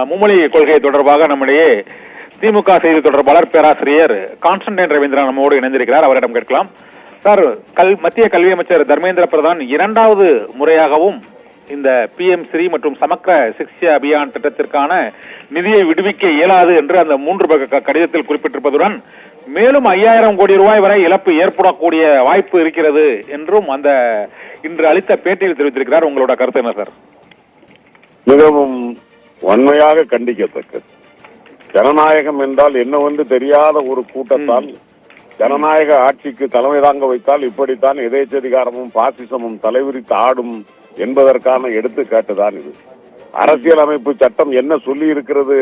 மும்மொழி கொள்கை தொடர்பாக நம்முடைய திமுக செய்தி தொடர்பாளர் பேராசிரியர் கான்ஸ்டன்டைன் ரவீந்திரன் நம்மோடு இணைந்திருக்கிறார். அவரிடம் கேட்கலாம். சார், மத்திய கல்வி அமைச்சர் தர்மேந்திர பிரதான் இரண்டாவது முறையாகவும் இந்த PM-ஸ்ரீ மற்றும் சமக்ர சிக்ஷா அபியான் திட்டத்திற்கான நிதியை விடுவிக்க இயலாது என்று அந்த 3 பக்க கடிதத்தில் குறிப்பிட்டிருப்பதுடன் மேலும் 5000 கோடி ரூபாய் வரை இழப்பு ஏற்படக்கூடிய வாய்ப்பு இருக்கிறது என்றும் அந்த இன்று அளித்த பேட்டியில் தெரிவித்திருக்கிறார். உங்களோட கருத்து என்ன சார்? மிகவும் வன்மையாக கண்டிக்கத்தக்கது. ஜனநாயகம் என்றால் என்னவென்று தெரியாத ஒரு கூட்டத்தால் ஜனநாயக ஆட்சிக்கு தலைமை தாங்க வைத்தால் இப்படித்தான் எதேச்சதிகாரமும் பாசிசமும் தலைவிரித்து ஆடும் என்பதற்கான எடுத்துக்காட்டுதான் இது. அரசியலமைப்பு சட்டம் என்ன சொல்லி இருக்கிறது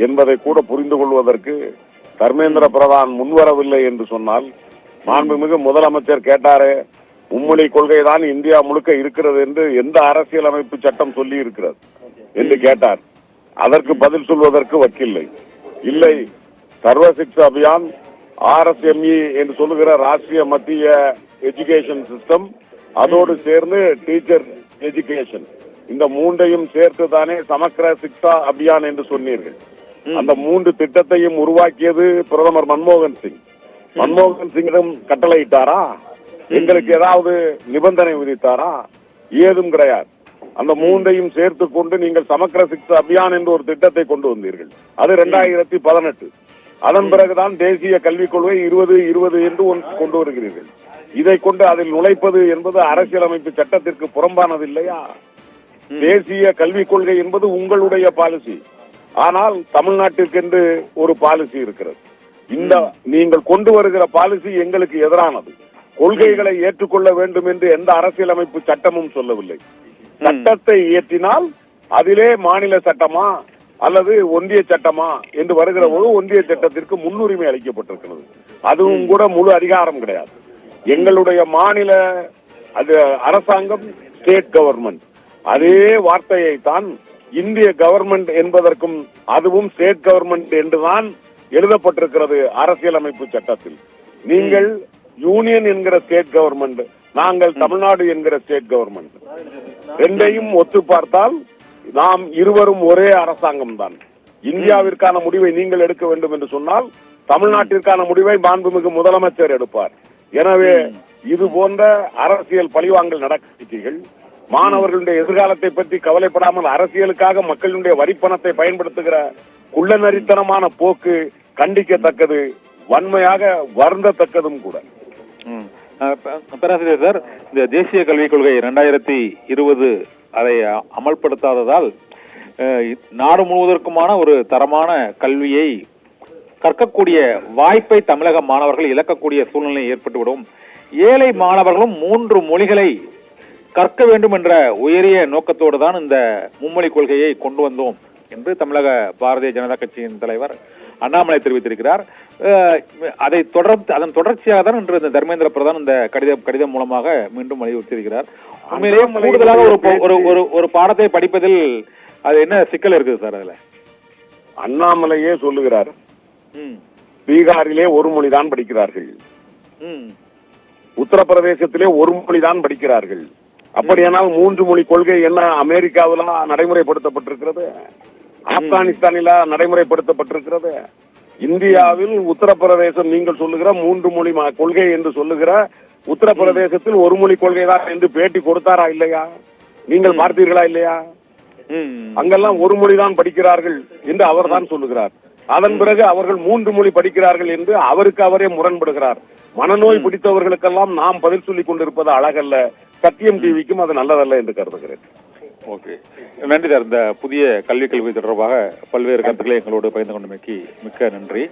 என்பதை கூட புரிந்து கொள்வதற்கு தர்மேந்திர பிரதான் முன்வரவில்லை என்று சொன்னால், மாண்புமிகு முதலமைச்சர் கேட்டாரே, மும்மொழி கொள்கைதான் இந்தியா முழுக்க இருக்கிறது என்று எந்த அரசியலமைப்பு சட்டம் சொல்லி இருக்கிறது என்று கேட்டார். அதற்கு பதில் சொல்வதற்கு வக்கில்லை. இல்லை, சர்வ சிக்ஷா அபியான், RSME என்று சொல்லுகிற ராஷ்டிரிய மத்திய எஜுகேஷன் சிஸ்டம், அதோடு சேர்ந்து டீச்சர் எஜுகேஷன், இந்த 3ஐயும் சேர்த்து தானே சமக்ர சிக்ஷா அபியான் என்று சொன்னீர்கள். அந்த 3 திட்டத்தையும் உருவாக்கியது பிரதமர் மன்மோகன் சிங். மன்மோகன் சிங்கிடம் கட்டளையிட்டாரா? எங்களுக்கு ஏதாவது நிபந்தனை விதித்தாரா? ஏதும் கிடையாது. அந்த 3ஐயும் சேர்த்து கொண்டு நீங்கள் சமக்ர சிக்ஷா அபியான் என்று ஒரு திட்டத்தை கொண்டு வந்தீர்கள். அது 2018. அதன் பிறகுதான் தேசிய கல்விக் கொள்கை 2020 என்று கொண்டு வருகிறீர்கள். இதை கொண்டு அதில் நுழைப்பது என்பது அரசியலமைப்பு சட்டத்திற்கு புறம்பானது இல்லையா? தேசிய கல்விக் கொள்கை என்பது உங்களுடைய பாலிசி. ஆனால் தமிழ்நாட்டிற்கென்று ஒரு பாலிசி இருக்கிறது. இந்த நீங்கள் கொண்டு வருகிற பாலிசி எங்களுக்கு எதிரானது. கொள்கைகளை ஏற்றுக்கொள்ள வேண்டும் என்று எந்த அரசியலமைப்பு சட்டமும் சொல்லவில்லை. சட்டத்தை இயற்றினால் அதிலே மாநில சட்டமா அல்லது ஒன்றிய சட்டமா என்று வருகிற போது ஒன்றிய சட்டத்திற்கு முன்னுரிமை அளிக்கப்பட்டிருக்கிறது. அதுவும் கூட முழு அதிகாரம் கிடையாது. எங்களுடைய மாநில அரசாங்கம் ஸ்டேட் கவர்மெண்ட், அதே வார்த்தையை தான் இந்திய கவர்மெண்ட் என்பதற்கும் அதுவும் ஸ்டேட் கவர்மெண்ட் என்றுதான் எழுதப்பட்டிருக்கிறது அரசியலமைப்பு சட்டத்தில். நீங்கள் யூனியன் என்கிற ஸ்டேட் கவர்மெண்ட், நாங்கள் தமிழ்நாடு என்கிற ஸ்டேட் கவர்மெண்ட், ரெண்டையும் ஒத்து பார்த்தால் நாம் இருவரும் ஒரே அரசாங்கம் தான். இந்தியாவிற்கான முடிவை நீங்கள் எடுக்க வேண்டும் என்று சொன்னால் தமிழ்நாட்டிற்கான முடிவை மாண்புமிகு முதலமைச்சர் எடுப்பார். எனவே இது போன்ற அரசியல் பழிவாங்கல் நடவடிக்கைகள், மாணவர்களுடைய எதிர்காலத்தை பற்றி கவலைப்படாமல் அரசியலுக்காக மக்களுடைய வரிப்பணத்தை பயன்படுத்துகிற குள்ளநரித்தனமான போக்கு கண்டிக்கத்தக்கது, வன்மையாக வருந்தத்தக்கதும் கூட. பேராசிரியர் சார், இந்த தேசிய கல்விக் கொள்கை 2020 அதை அமல்படுத்தாததால் நாடு முழுவதற்குமான ஒரு தரமான கல்வியை கற்கக்கூடிய வாய்ப்பை தமிழக மாணவர்கள் இழக்கக்கூடிய சூழ்நிலை ஏற்பட்டுவிடும். ஏழை மாணவர்களும் 3 மொழிகளை கற்க வேண்டும் என்ற உயரிய நோக்கத்தோடு தான் இந்த மும்மொழி கொள்கையை கொண்டு வந்தோம் என்று தமிழக பாரதிய ஜனதா கட்சியின் தலைவர் அண்ணாமலை தெரிவித்திருக்கிறார். அதன் தொடர்ச்சியாக தான் இன்று இந்த தர்மேந்திர பிரதான் இந்த கடிதம் மூலமாக மீண்டும் வலியுறுத்தியிருக்கிறார். உண்மையிலேயே கூடுதலாக ஒரு பாடத்தை படிப்பதில் அது என்ன சிக்கல் இருக்குது சார்? அதுல அண்ணாமலையே சொல்லுகிறார், பீகாரிலே ஒரு மொழிதான் படிக்கிறார்கள், உத்தரப்பிரதேசத்திலே ஒரு மொழிதான் படிக்கிறார்கள். அப்படியானால் 3 மொழி கொள்கை என்ன அமெரிக்காவில் நடைமுறைப்படுத்தப்பட்டிருக்கிறது? ஆப்கானிஸ்தானில நடைமுறைப்படுத்தப்பட்டிருக்கிறது? இந்தியாவில் உத்தரப்பிரதேசம் நீங்கள் சொல்லுகிற 3 மொழி கொள்கை என்று சொல்லுகிற உத்தரப்பிரதேசத்தில் ஒரு மொழி கொள்கை தான் என்று பேட்டி கொடுத்தாரா இல்லையா? நீங்கள் பார்த்தீர்களா இல்லையா? அங்கெல்லாம் ஒரு மொழிதான் படிக்கிறார்கள் என்று அவர் தான் சொல்லுகிறார். அதன் பிறகு அவர்கள் 3 மொழி படிக்கிறார்கள் என்று அவருக்கு அவரே முரண்படுகிறார். மனநோய் பிடித்தவர்களுக்கெல்லாம் நாம் பதில் சொல்லிக் கொண்டிருப்பது அழகல்ல. சத்தியம் டிவிக்கும் அது நல்லதல்ல என்று கருதுகிறேன். ஓகே, நன்றி சார். இந்த புதிய கல்வி தொடர்பாக பல்வேறு கருத்துக்களை எங்களோடு பகிர்ந்து கொண்டமைக்கு மிக்க நன்றி.